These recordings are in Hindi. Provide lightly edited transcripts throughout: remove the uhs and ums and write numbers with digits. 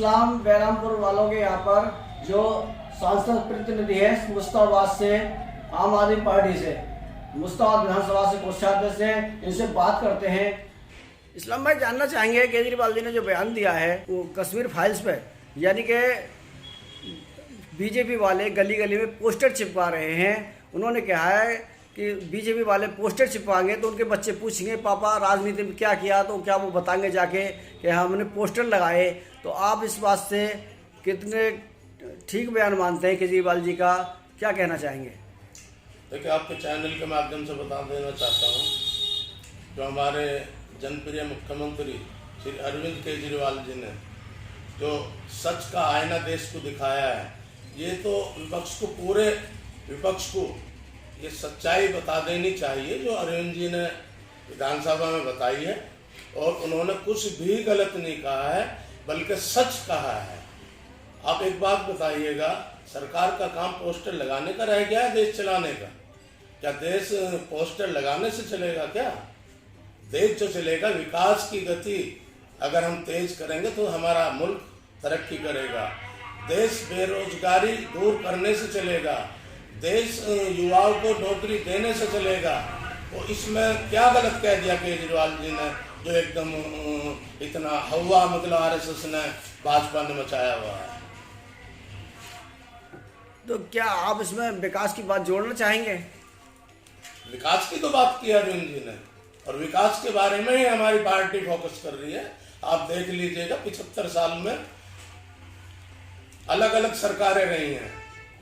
इस्लाम बैरामपुर वालों के यहाँ पर जो सांसद प्रतिनिधि है मुस्ताबाद से, आम आदमी पार्टी से, मुस्ताबाद विधानसभा से कोषाध्यक्ष से, इनसे बात करते हैं। इस्लाम भाई, जानना चाहेंगे केजरीवाल जी ने जो बयान दिया है वो कश्मीर फाइल्स पे, यानी कि बीजेपी वाले गली गली में पोस्टर चिपका रहे हैं। उन्होंने कहा है कि बीजेपी वाले पोस्टर चिपकाएंगे तो उनके बच्चे पूछेंगे पापा राजनीति में क्या किया, तो क्या वो बताएंगे जाके कि हमने पोस्टर लगाए। तो आप इस बात से कितने ठीक बयान मानते हैं केजरीवाल जी का, क्या कहना चाहेंगे? देखिए, आपके चैनल के माध्यम से बता देना चाहता हूँ, जो हमारे जनप्रिय मुख्यमंत्री श्री अरविंद केजरीवाल जी ने जो सच का आईना देश को दिखाया है, ये तो विपक्ष को, पूरे विपक्ष को ये सच्चाई बता देनी चाहिए जो अरविंद जी ने विधानसभा में बताई है। और उन्होंने कुछ भी गलत नहीं कहा है, बल्कि सच कहा है। आप एक बात बताइएगा, सरकार का काम पोस्टर लगाने का रह गया है देश चलाने का? क्या देश पोस्टर लगाने से चलेगा? क्या देश जो चलेगा, विकास की गति अगर हम तेज करेंगे तो हमारा मुल्क तरक्की करेगा। देश बेरोजगारी दूर करने से चलेगा, देश युवाओं को नौकरी देने से चलेगा। तो इसमें क्या गलत कह दिया केजरीवाल जी ने, जो एकदम इतना हवा मतलब आरएसएस ने, भाजपा ने मचाया हुआ है? तो क्या आप इसमें विकास की बात जोड़ना चाहेंगे? विकास की तो बात की अरविंद जी ने, और विकास के बारे में ही हमारी पार्टी फोकस कर रही है। आप देख लीजिएगा, 75 साल में अलग अलग सरकारें रही हैं,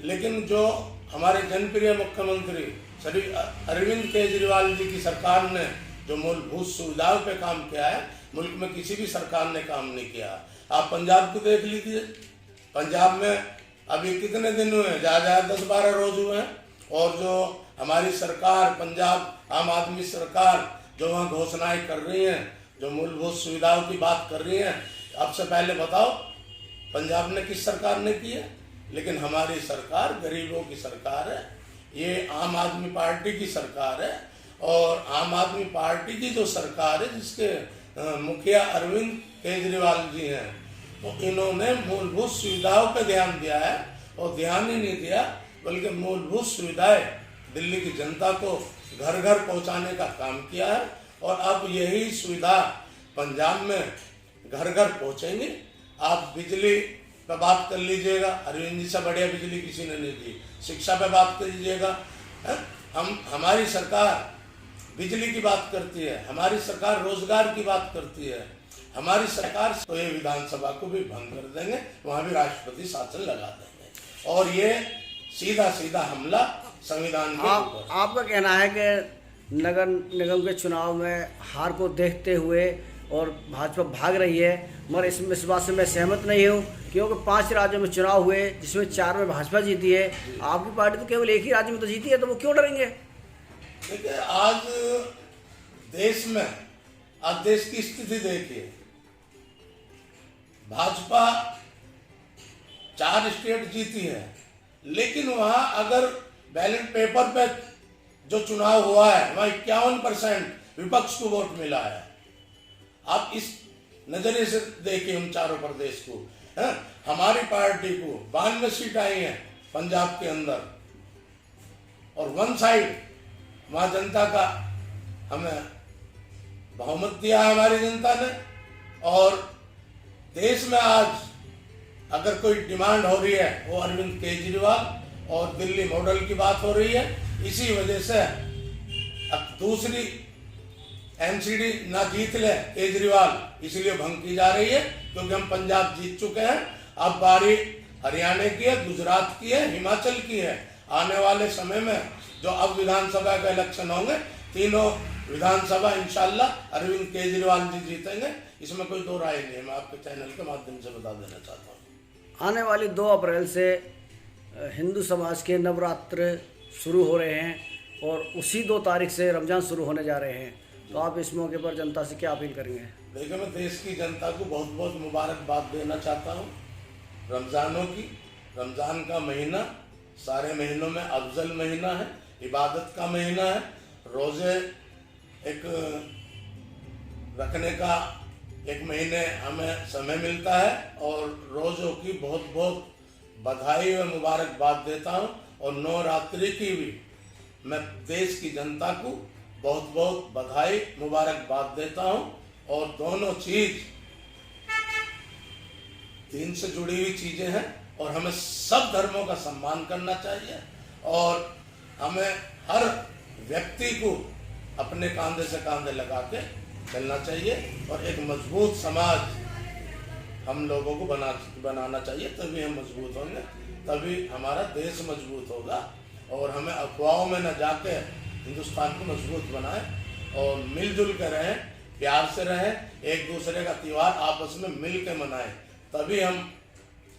लेकिन जो हमारे जनप्रिय मुख्यमंत्री श्री अरविंद केजरीवाल जी की सरकार ने जो मूलभूत सुविधाओं पे काम किया है, मुल्क में किसी भी सरकार ने काम नहीं किया। आप पंजाब को देख लीजिए, पंजाब में अभी कितने दिन हुए हैं? ज़्यादा 10-12 रोज हुए हैं। और जो हमारी सरकार, पंजाब आम आदमी सरकार, जो वहाँ घोषणाएं कर रही हैं, जो मूलभूत सुविधाओं की बात कर रही हैं, अब से पहले बताओ पंजाब ने किस सरकार ने की है? लेकिन हमारी सरकार गरीबों की सरकार है, ये आम आदमी पार्टी की सरकार है। और आम आदमी पार्टी की जो सरकार है, जिसके मुखिया अरविंद केजरीवाल जी हैं, तो इन्होंने मूलभूत सुविधाओं पर ध्यान दिया है। और ध्यान ही नहीं दिया, बल्कि मूलभूत सुविधाएं दिल्ली की जनता को घर घर पहुंचाने का काम किया है। और अब यही सुविधा पंजाब में घर घर पहुंचेंगे। आप बिजली पे बात कर लीजिएगा, अरविंद जी से बढ़िया बिजली किसी ने नहीं दी। शिक्षा पे बात कर लीजिएगा, हमारी सरकार बिजली की बात करती है, हमारी सरकार रोजगार की बात करती है, हमारी सरकार। तो ये विधानसभा को भी भंग कर देंगे, वहां भी राष्ट्रपति शासन लगा देंगे, और ये सीधा सीधा हमला संविधान के ऊपर। आपका कहना है कि नगर निगम के चुनाव में हार को देखते हुए और भाजपा भाग रही है, मगर इस बात से मैं सहमत नहीं हूँ, क्योंकि 5 राज्यों में चुनाव हुए जिसमें 4 में भाजपा जीती है। आपकी पार्टी तो केवल एक ही राज्य में तो जीती है, तो वो क्यों डरेंगे? देखिए, आज देश में, आज देश की स्थिति देखिए, भाजपा 4 स्टेट जीती है, लेकिन वहां अगर बैलेट पेपर पे जो चुनाव हुआ है, वहां 51% विपक्ष को वोट मिला है। आप इस नजरिए से देखिए हम चारों प्रदेश को, है? हमारी पार्टी को 92 सीट आई हैं पंजाब के अंदर, और 1 साइड वहां जनता का हमें बहुमत दिया है हमारी जनता ने। और देश में आज अगर कोई डिमांड हो रही है, वो अरविंद केजरीवाल और दिल्ली मॉडल की बात हो रही है। इसी वजह से अब दूसरी एमसीडी ना जीत ले केजरीवाल, इसलिए भंग की जा रही है, क्योंकि हम पंजाब जीत चुके हैं। अब बारी हरियाणा की है, गुजरात की है, हिमाचल की है। आने वाले समय में जो अब विधानसभा का इलेक्शन होंगे, तीनों विधानसभा इंशाल्लाह अरविंद केजरीवाल जी जीतेंगे, इसमें कोई दो राय नहीं है। मैं आपके चैनल के माध्यम से बता देना चाहता हूँ। आने वाली 2 अप्रैल से हिंदू समाज के नवरात्र शुरू हो रहे हैं, और उसी 2 तारीख से रमज़ान शुरू होने जा रहे हैं। तो आप इस मौके पर जनता से क्या अपील करेंगे? देखिए, मैं देश की जनता को बहुत बहुत मुबारकबाद देना चाहता हूँ रमज़ानों की। रमज़ान का महीना सारे महीनों में अफजल महीना है, इबादत का महीना है। रोज़े एक रखने का 1 महीने हमें समय मिलता है और रोज़ों की बहुत बहुत बधाई व मुबारकबाद देता हूँ और नवरात्रि की भी मैं देश की जनता को बहुत बहुत बधाई मुबारकबाद देता हूँ। और दोनों चीज़ दीन से जुड़ी हुई चीज़ें हैं और हमें सब धर्मों का सम्मान करना चाहिए और हमें हर व्यक्ति को अपने कंधे से कंधे लगा के चलना चाहिए और एक मजबूत समाज हम लोगों को बनाना चाहिए, तभी हम मजबूत होंगे, तभी हमारा देश मजबूत होगा। और हमें अफवाहों में न जाके हिंदुस्तान को मजबूत बनाएं और मिलजुल कर रहें, प्यार से रहें, एक दूसरे का त्यौहार आपस में मिल के मनाएं, तभी हम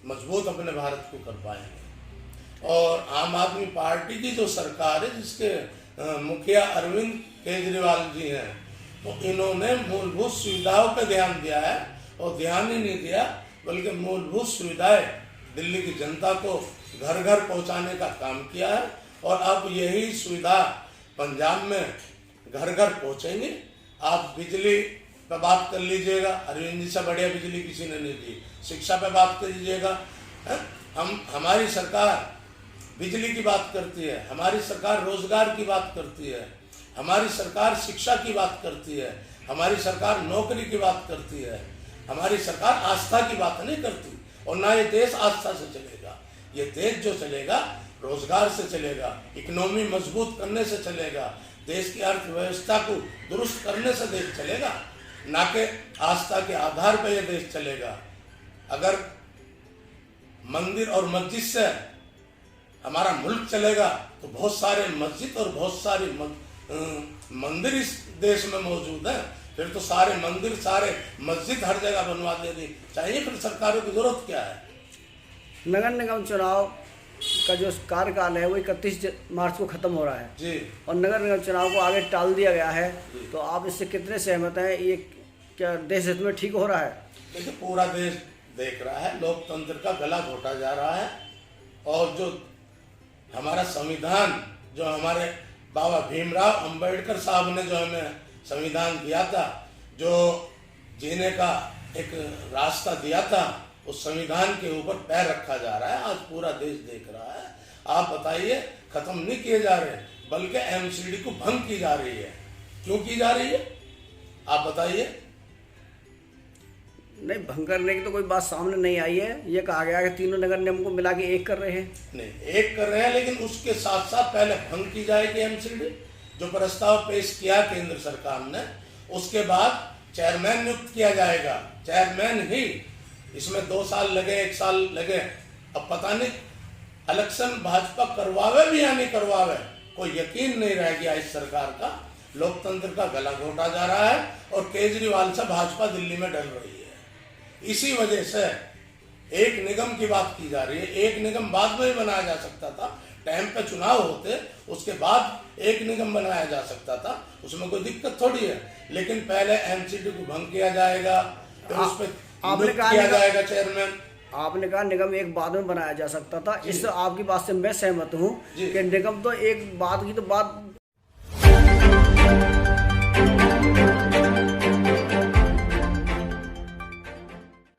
मजबूत अपने भारत को कर पाएंगे। और आम आदमी पार्टी की जो सरकार है, जिसके मुखिया अरविंद केजरीवाल जी हैं, तो इन्होंने मूलभूत सुविधाओं पर ध्यान दिया है और ध्यान ही नहीं दिया बल्कि मूलभूत सुविधाएं दिल्ली की जनता को घर घर पहुंचाने का काम किया है। और अब यही सुविधा पंजाब में घर घर पहुंचेंगी। आप बिजली पे बात कर लीजिएगा, अरविंद जी से बढ़िया बिजली किसी ने नहीं दी। शिक्षा पे बात कर लीजिएगा, हमारी सरकार बिजली की बात करती है, हमारी सरकार रोजगार की बात करती है, हमारी सरकार शिक्षा की बात करती है, हमारी सरकार नौकरी की बात करती है, हमारी सरकार आस्था की बात नहीं करती। और ना ये देश आस्था से चलेगा, ये देश जो चलेगा रोजगार से चलेगा, इकोनॉमी मजबूत करने से चलेगा, देश की अर्थव्यवस्था को दुरुस्त करने से देश चलेगा, ना कि आस्था के आधार पर यह देश चलेगा। अगर मंदिर और मस्जिद से हमारा मुल्क चलेगा तो बहुत सारे मस्जिद और बहुत सारी मंदिर इस देश में मौजूद है, फिर तो सारे मंदिर सारे मस्जिद हर जगह बनवा देनी चाहिए, फिर सरकारों की जरूरत क्या है। नगर निगम चुनाव का जो कार्यकाल है वो 31 मार्च को खत्म हो रहा है जी, और नगर निगम चुनाव को आगे टाल दिया गया है, तो आप इससे कितने सहमत हैं? ये क्या देश हित में ठीक हो रहा है? देखिए, पूरा देश देख रहा है, लोकतंत्र का गला घोटा जा रहा है और जो हमारा संविधान, जो हमारे बाबा भीमराव अंबेडकर साहब ने जो हमें संविधान दिया था, जो जीने का एक रास्ता दिया था, उस संविधान के ऊपर पैर रखा जा रहा है। आज पूरा देश देख रहा है। आप बताइए, खत्म नहीं किए जा रहे बल्कि एमसीडी को भंग की जा रही है। क्यों की जा रही है आप बताइए? नहीं, भंग करने की तो कोई बात सामने नहीं आई है। ये कहा गया है कि तीनों नगर निगम को मिला के एक कर रहे हैं। नहीं, एक कर रहे हैं, लेकिन उसके साथ साथ पहले भंग की जाएगी एमसीडी, जो प्रस्ताव पेश किया केंद्र सरकार ने। उसके बाद चेयरमैन नियुक्त किया जाएगा, चेयरमैन ही, इसमें 2 साल लगे 1 साल लगे, अब पता नहीं इलेक्शन भाजपा करवावे भी या नहीं करवावे, कोई यकीन नहीं रह गया इस सरकार का। लोकतंत्र का गला घोटा जा रहा है और केजरीवाल से भाजपा दिल्ली में डर रही है। इसी वजह से एक निगम की बात की जा रही है। एक निगम बाद में भी बनाया जा सकता था, टाइम पे चुनाव होते, उसके बाद एक निगम बनाया जा सकता था, उसमें कोई दिक्कत थोड़ी है। लेकिन पहले एमसीडी को भंग किया जाएगा, फिर उस पर किया जाएगा चेयरमैन। आपने कहा निगम एक बाद में बनाया जा सकता था, इससे आपकी बात से मैं सहमत हूँ कि निगम तो एक बाद की तो बात